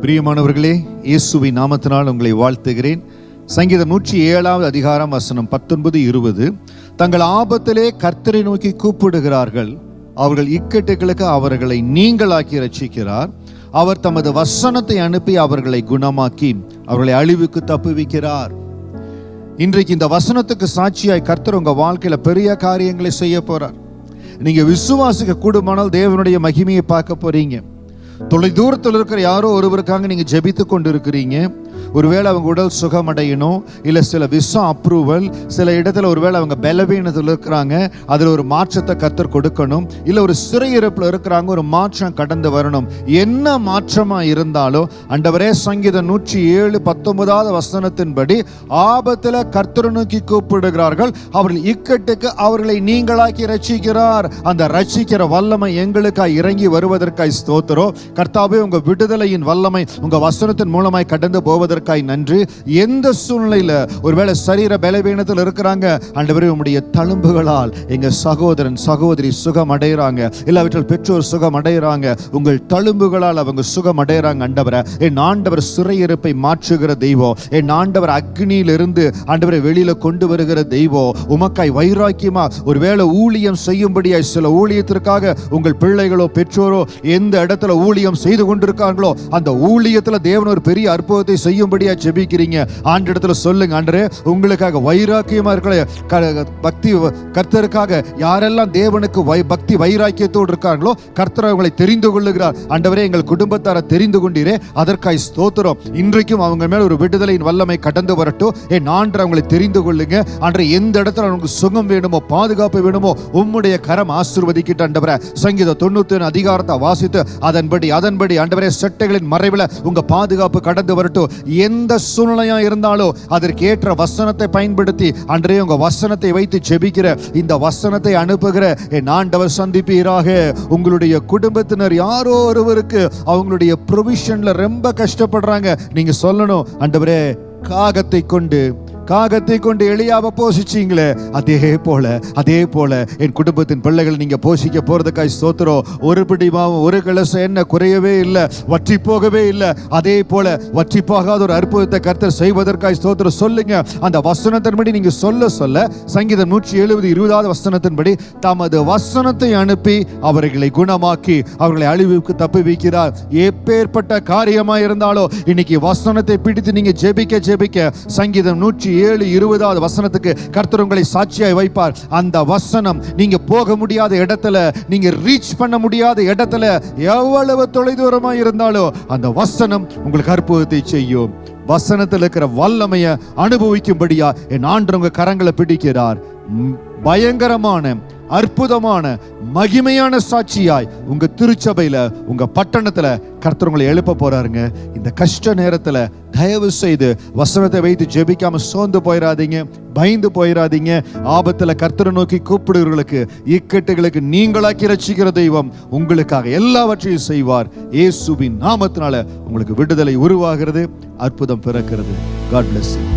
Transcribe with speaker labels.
Speaker 1: பிரியமானவர்களே, இயேசுவின் நாமத்தினால் உங்களை வாழ்த்துகிறேன். சங்கீதம் 107 அதிகாரம் வசனம் 19-20. தங்கள் ஆபத்திலே கர்த்தரை நோக்கி கூப்பிடுகிறார்கள், அவர்கள் இக்கட்டுகளுக்கு அவர்களை நீங்களாக்கி ரட்சிக்கிறார். அவர் தமது வசனத்தை அனுப்பி அவர்களை குணமாக்கி அவர்களை அழிவுக்கு தப்புவிக்கிறார். இன்றைக்கு இந்த வசனத்துக்கு சாட்சியாய் கர்த்தர் உங்க வாழ்க்கையில பெரிய காரியங்களை செய்ய போறார். நீங்க விசுவாசிக்க கூடுமானால் தேவனுடைய மகிமையை பார்க்க போறீங்க. தொலை தூரத்தில் இருக்கிற யாரோ ஒருவருக்காக நீங்க ஜெபித்து கொண்டு இருக்கிறீங்க. ஒருவேளை அவங்க உடல் சுகமடையணும், இல்லை சில விசா அப்ரூவல், சில இடத்துல ஒருவேளை அவங்க பலவீனத்தில் இருக்கிறாங்க, அதில் ஒரு மாற்றத்தை கர்த்தர் கொடுக்கணும், இல்லை ஒரு சிறையிருப்பில் இருக்கிறாங்க, ஒரு மாற்றம் கடந்து வரணும். என்ன மாற்றமாக இருந்தாலும் ஆண்டவரே, சங்கீதம் 107:19 வசனத்தின்படி ஆபத்தில் கர்த்தரை நோக்கி கூப்பிடுகிறார்கள், அவர்கள் இக்கட்டுக்கு அவர்களை நீங்களாக்கி ரட்சிக்கிறார். அந்த ரட்சிக்கிற வல்லமை எங்களுக்காய் இறங்கி வருவதற்காய் ஸ்தோத்திரம். கர்த்தாவே, உங்க விடுதலையின் வல்லமை உங்க வசனத்தின் மூலமாய் கடந்து போவதற்காய் நன்றி. எந்த சூழ்நிலையில ஒருவேளை சரீர பலவீனத்தில் இருக்கிறாங்க, ஆண்டவரே உம்முடைய தழும்புகளால் எங்க சகோதரன் சகோதரி சுகம் அடைகிறாங்க, இல்லாவிட்டால் பெற்றோர் சுகம் அடைகிறாங்க, உங்கள் தழும்புகளால் அவங்க சுகம் அடைகிறாங்க. ஆண்டவரே, என் ஆண்டவர் சிறையிருப்பை மாற்றுகிற தெய்வம், என் ஆண்டவர் அக்னியிலிருந்து ஆண்டவரை வெளியில கொண்டு வருகிற தெய்வம். உமக்காய் வைராக்கியமா ஒருவேளை ஊழியம் செய்யும்படியாய் சில ஊழியத்திற்காக உங்கள் பிள்ளைகளோ பெற்றோரோ எந்த இடத்துல ஊழியம் செய்து கொண்டிருக்காங்களோ அந்த ஊழியத்துல தேவன் ஒரு பெரிய அற்புதத்தை செய்யும்படியா ஜெபிக்கிறீங்க. ஆண்டவரிடத்துல சொல்லுங்க, ஆண்டவரே உங்களுக்காக வைராக்கியமா இருக்கிற பக்தி கர்த்தருக்காக யாரெல்லாம் தேவனுக்கு பக்தி வைராக்கியத்தோடு இருக்காங்களோ கர்த்தர் அவங்களை தெரிந்து கொள்ளுகிறார். ஆண்டவரே, எங்கள் குடும்பத்தாரை தெரிந்து கொண்டீரே, அதற்காய் ஸ்தோத்திரம். இன்றைக்கும் அவங்க மேல ஒரு விடுதலையின் வல்லமை கடந்து வரட்டும். என் ஆண்டவர் அவங்களை தெரிந்து கொள்ளுங்க. ஆண்டவரே, எந்த இடத்துல அவங்களுக்கு சுகம் வேணுமோ, பாதுகாப்பு வேணுமோ, உம்முடைய கரம் ஆசீர்வதிக்கிட்டு. ஆண்டவரே, சங்கீதம் 91 அதிகாரத்தை வாசித்து அதன்படி ஆண்டவரே செட்டைகளின் மறைவில் உங்க பாதுகாப்பு கடந்து வரட்டும். எந்த சூழ்நிலையா இருந்தாலும் அதற்கு ஏற்ற வசனத்தை பயன்படுத்தி ஆண்டவரே உங்க வசனத்தை வைத்து ஜெபிக்கிற இந்த வசனத்தை அனுப்புகிற என் ஆண்டவர் சந்திப்பீராக. உங்களுடைய குடும்பத்தினர் யாரோ ஒருவருக்கு அவங்களுடைய ப்ரொவிஷன்ல ரொம்ப கஷ்டப்படுறாங்க, நீங்க சொல்லணும், ஆண்டவரே காகத்தை கொண்டு எலியாவை போஷிச்சீங்களே, அதே போல என் குடும்பத்தின் பிள்ளைகள் நீங்க போஷிக்க போறதுக்காய் ஸ்தோத்திரம். ஒரு பிடிமாவும் ஒரு கலசம் என்ன குறையவே இல்லை, வற்றி போகவே இல்லை. அதே போல வற்றி போகாத ஒரு அற்புதத்தை கர்த்தர் செய்வதற்காய் ஸ்தோத்திரம். சொல்லுங்க, அந்த வசனத்தின்படி நீங்க சொல்ல சங்கீதம் 170:20 வசனத்தின்படி தமது வசனத்தை அனுப்பி அவர்களை குணமாக்கி அவர்களை அழிவுக்கு தப்புவிக்கிறார். எப்பேற்பட்ட காரியமா இருந்தாலும் இன்னைக்கு வசனத்தை பிடித்து நீங்க ஜெபிக்க சங்கீதம் 107:20 வசனத்துக்கு கர்த்தர் உங்களை சாட்சியாய் வைப்பார். அந்த வசனம் நீங்க போக முடியாத இடத்துல, நீங்க ரீச் பண்ண முடியாத இடத்துல, எவ்வளவு தொலைதூரமா இருந்தாலும் அந்த வசனம் உங்களுக்கு அற்புதத்தை செய்யும். வசனத்தில் இருக்கிற வல்லமையை அனுபவிக்கும்படியா என் ஆண்டவர் உங்க கரங்களை பிடிக்கிறார். பயங்கரமான அற்புதமான மகிமையான சாட்சியாய் உங்க திருச்சபையில உங்க பட்டணத்துல கர்த்தர் உங்களை எழுப்ப போறாருங்க. இந்த கஷ்ட நேரத்துல தயவு செய்து வசனத்தை வைத்து ஜெபிக்காம சோர்ந்து போயிடாதீங்க, பயந்து போயிடாதீங்க. ஆபத்துல கர்த்தரை நோக்கி கூப்பிடுகிறவர்களுக்கு இக்கட்டுகளுக்கு நீங்களாக்கி ரட்சிக்கிற தெய்வம் உங்களுக்காக எல்லாவற்றையும் செய்வார். இயேசுவின் நாமத்தினால உங்களுக்கு விடுதலை உருவாகிறது, அற்புதம் பிறக்கிறது. God bless you.